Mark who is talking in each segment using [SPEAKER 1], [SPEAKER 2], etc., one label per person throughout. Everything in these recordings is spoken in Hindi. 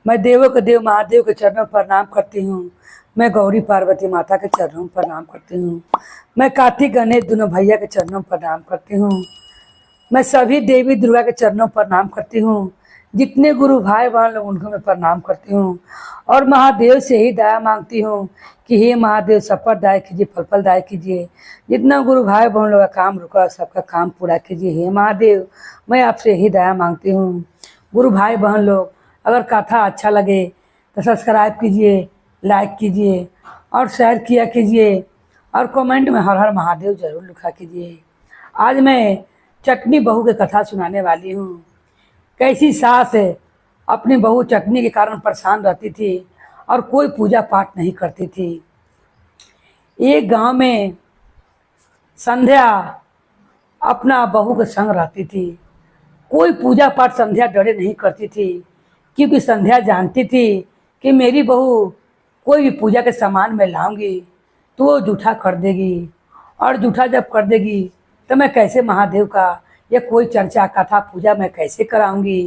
[SPEAKER 1] मैं देवों के देव महादेव के चरणों पर प्रणाम करती हूँ। मैं गौरी पार्वती माता के चरणों पर प्रणाम करती हूँ। मैं कार्तिक गणेश दोनों भैया के चरणों पर प्रणाम करती हूँ। मैं सभी देवी दुर्गा के चरणों पर प्रणाम करती हूँ। जितने गुरु भाई बहन लोग उनको मैं प्रणाम करती हूँ और महादेव से ही दया मांगती हूँ कि हे महादेव सफलदायक कीजिए, फलदायक कीजिए। जितना गुरु भाई बहन लोग का काम रुका सबका काम पूरा कीजिए। हे महादेव मैं आपसे ही दया मांगती हूँ। गुरु भाई बहन लोग अगर कथा अच्छा लगे तो सब्सक्राइब कीजिए, लाइक कीजिए और शेयर किया कीजिए और कमेंट में हर हर महादेव जरूर लिखा कीजिए। आज मैं चटनी बहू की कथा सुनाने वाली हूँ। कैसी सास है अपनी बहू चटनी के कारण परेशान रहती थी और कोई पूजा पाठ नहीं करती थी। एक गांव में संध्या अपना बहू के संग रहती थी। कोई पूजा पाठ संध्या डरे नहीं करती थी क्योंकि संध्या जानती थी कि मेरी बहू कोई भी पूजा के सामान में लाऊंगी तो वो जूठा कर देगी और जूठा जब कर देगी तो मैं कैसे महादेव का या कोई चर्चा कथा पूजा मैं कैसे कराऊंगी।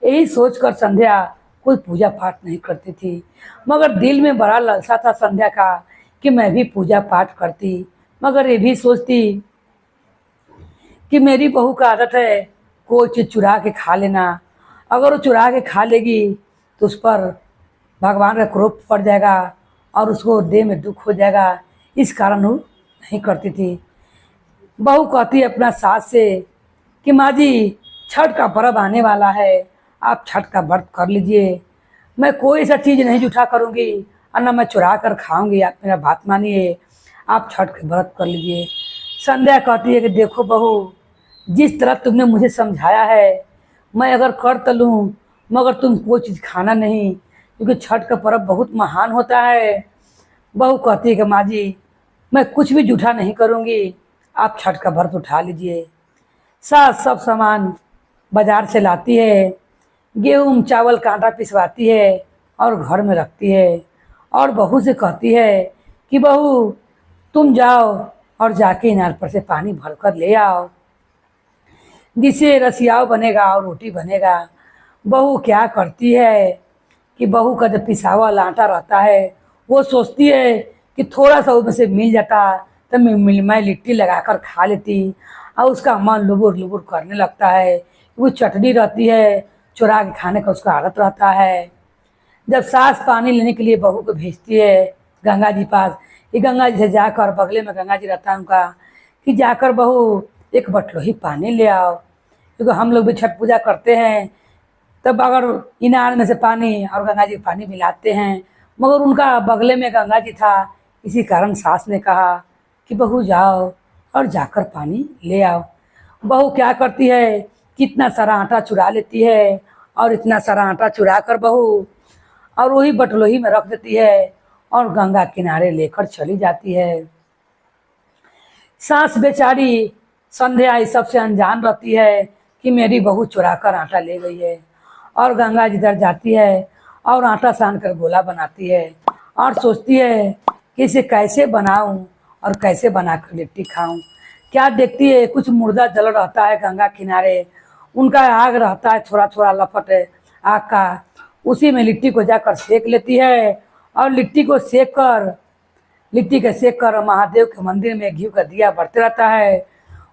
[SPEAKER 1] यही सोचकर संध्या कोई पूजा पाठ नहीं करती थी, मगर दिल में बड़ा लालसा था संध्या का कि मैं भी पूजा पाठ करती। मगर ये भी सोचती कि मेरी बहू का आदत है कोई चीज़ चुरा के खा लेना। अगर वो चुरा के खा लेगी तो उस पर भगवान का क्रोध पड़ जाएगा और उसको देह में दुख हो जाएगा। इस कारण वो नहीं करती थी। बहू कहती अपना सास से कि माँ जी छठ का पर्व आने वाला है, आप छठ का व्रत कर लीजिए। मैं कोई ऐसा चीज़ नहीं जूठा करूँगी और ना मैं चुरा कर खाऊंगी। आप मेरा बात मानिए, आप छठ का व्रत कर लीजिए। संध्या कहती है कि देखो बहू, जिस तरह तुमने मुझे समझाया है मैं अगर कर तो लूँ, मगर तुम कोई चीज़ खाना नहीं क्योंकि छठ का पर्व बहुत महान होता है। बहू कहती है कि माँ जी मैं कुछ भी जूठा नहीं करूँगी, आप छठ का व्रत उठा लीजिए। सास सब सामान बाजार से लाती है, गेहूँ चावल का आटा पिसवाती है और घर में रखती है और बहू से कहती है कि बहू तुम जाओ और जाके इनार पर से पानी भरकर ले आओ, जिससे रसियाव बनेगा और रोटी बनेगा। बहू क्या करती है कि बहू का जब पिसावा वाला आटा रहता है वो सोचती है कि थोड़ा सा उसमें से मिल जाता तो मैं लिट्टी लगाकर खा लेती और उसका मन लुबुर लुबुर करने लगता है। वो चटनी रहती है, चुरा के खाने का उसका आदत रहता है। जब सास पानी लेने के लिए बहू को भेजती है गंगा जी पास, ये गंगा जी से जाकर बगले में गंगा जी रहता है उनका, कि जाकर बहू एक बटलोही पानी ले आओ, क्योंकि हम लोग भी छठ पूजा करते हैं तब अगर इनार में से पानी और गंगा जी पानी मिलाते हैं, मगर उनका बगले में गंगा जी था। इसी कारण सास ने कहा कि बहू जाओ और जाकर पानी ले आओ। बहू क्या करती है, कितना सारा आटा चुरा लेती है और इतना सारा आटा चुरा कर बहू और वही बटलोही में रख देती है और गंगा किनारे लेकर चली जाती है। सास बेचारी संध्या इस सबसे अनजान रहती है कि मेरी बहू चुरा कर आटा ले गई है और गंगा जी इधर जाती है और आटा सान कर गोला बनाती है और सोचती है कि इसे कैसे बनाऊं और कैसे बनाकर लिट्टी खाऊं। क्या देखती है कुछ मुर्दा जल रहता है गंगा किनारे, उनका आग रहता है थोड़ा थोड़ा लपट आग का, उसी में लिट्टी को जाकर सेक लेती है और लिट्टी को सेक कर महादेव के मंदिर में घी का दिया बढ़ते रहता है।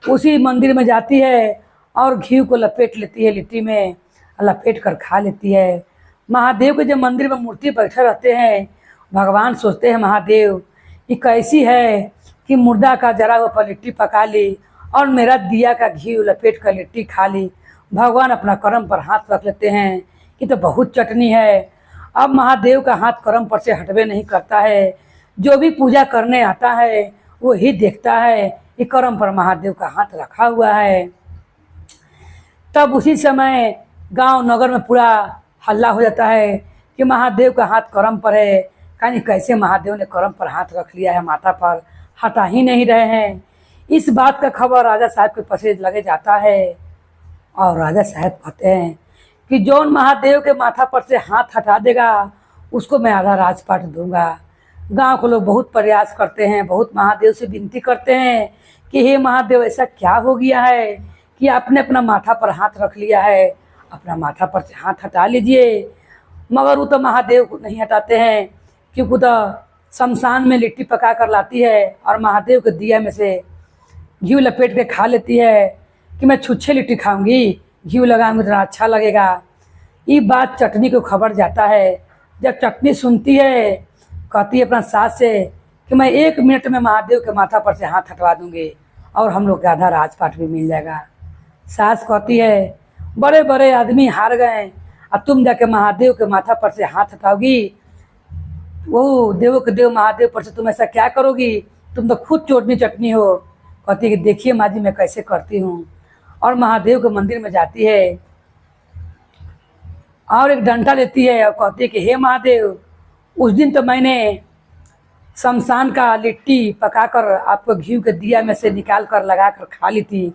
[SPEAKER 1] उसी मंदिर में जाती है और घी को लपेट लेती है लिट्टी में, लपेट कर खा लेती है। महादेव के जब मंदिर में मूर्ति बैठे रहते हैं, भगवान सोचते हैं महादेव ये कैसी है कि मुर्दा का जरा हुआ पर लिट्टी पका ली और मेरा दिया का घी लपेट कर लिट्टी खा ली। भगवान अपना कर्म पर हाथ रख लेते हैं कि तो बहुत चटनी है। अब महादेव का हाथ कर्म पर से हटवे नहीं करता है। जो भी पूजा करने आता है वो ही देखता है कि कर्म पर महादेव का हाथ रखा हुआ है। तब उसी समय गांव नगर में पूरा हल्ला हो जाता है कि महादेव का हाथ कर्म पर है। कहीं कैसे महादेव ने कर्म पर हाथ रख लिया है, माथा पर हटा ही नहीं रहे हैं। इस बात का खबर राजा साहब के पास लगे जाता है और राजा साहब कहते हैं कि जौन महादेव के माथा पर से हाथ हटा देगा उसको मैं आधा राजपाट दूंगा। गांव के लोग बहुत प्रयास करते हैं, बहुत महादेव से विनती करते हैं कि हे महादेव ऐसा क्या हो गया है कि आपने अपना माथा पर हाथ रख लिया है, अपना माथा पर से हाथ हटा लीजिए। मगर वो तो महादेव को नहीं हटाते हैं, क्योंकि वो तो शमशान में लिट्टी पका कर लाती है और महादेव के दिया में से घी लपेट के खा लेती है कि मैं छुच्छे लिट्टी खाऊंगी, घी लगाऊंगी तो अच्छा लगेगा। ये बात चटनी को खबर जाता है। जब चटनी सुनती है, कहती है अपना सास से कि मैं 1 मिनट में महादेव के माथा पर से हाथ हटवा दूंगी और हम लोग का आधा राजपाट भी मिल जाएगा। सास कहती है बड़े बड़े आदमी हार गए और तुम जाके महादेव के माथा पर से हाथ हटाओगी, वो देवों के देव महादेव पर से तुम ऐसा क्या करोगी, तुम तो खुद चोटनी चटनी हो। कहती है कि देखिए माँ जी मैं कैसे करती हूँ। और महादेव के मंदिर में जाती है और एक डंडा लेती है और कहती है कि हे महादेव, उस दिन तो मैंने शमशान का लिट्टी पकाकर आपको घी के दिया में से निकाल कर लगा कर खा ली थी,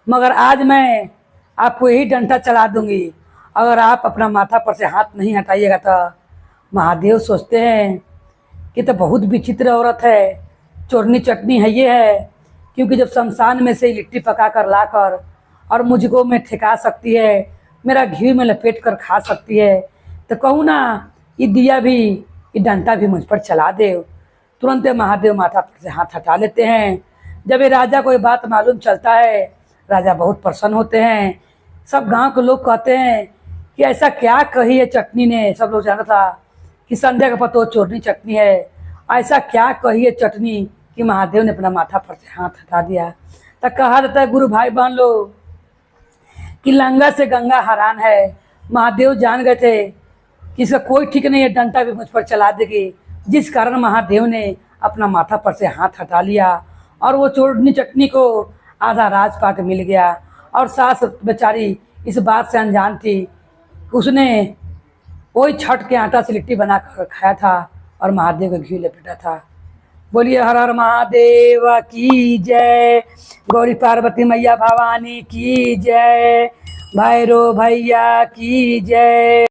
[SPEAKER 1] मगर आज मैं आपको यही डंडा चला दूंगी अगर आप अपना माथा पर से हाथ नहीं हटाइएगा। तो महादेव सोचते हैं कि तो बहुत विचित्र औरत है, चोरनी चटनी है ये है, क्योंकि जब शमशान में से लिट्टी पका कर ला कर और मुझको में ठेका सकती है, मेरा घी में लपेट कर खा सकती है, तो कहूँ ना ये दिया भी, ये डंडा भी मुझ पर चला दे। तुरंत महादेव माथा पर से हाथ हटा लेते हैं। जब ये राजा को ये बात मालूम चलता है, राजा बहुत प्रसन्न होते हैं। सब गांव के लोग कहते हैं कि ऐसा क्या कही है चटनी ने, सब लोग जानता था कि संध्या का पतो चोरनी चटनी है, ऐसा क्या कही है चटनी कि महादेव ने अपना माथा पर से हाथ हटा दिया। तो कहा जाता है गुरु भाई बहन लोग कि लंगा से गंगा हरान है। महादेव जान गए थे कि इसका कोई ठीक नहीं है, डंडा भी मुझ पर चला देगी, जिस कारण महादेव ने अपना माथा पर से हाथ हटा लिया और वो चोरनी चटनी को आधा राजपाट मिल गया। और सास बेचारी इस बात से अनजान थी, उसने वही छठ के आटा से लिट्टी बना कर खाया था और महादेव का घी लपेटा था। बोलिए हर हर महादेव की जय, गौरी पार्वती मैया भवानी की जय, भैरो भैया की जय।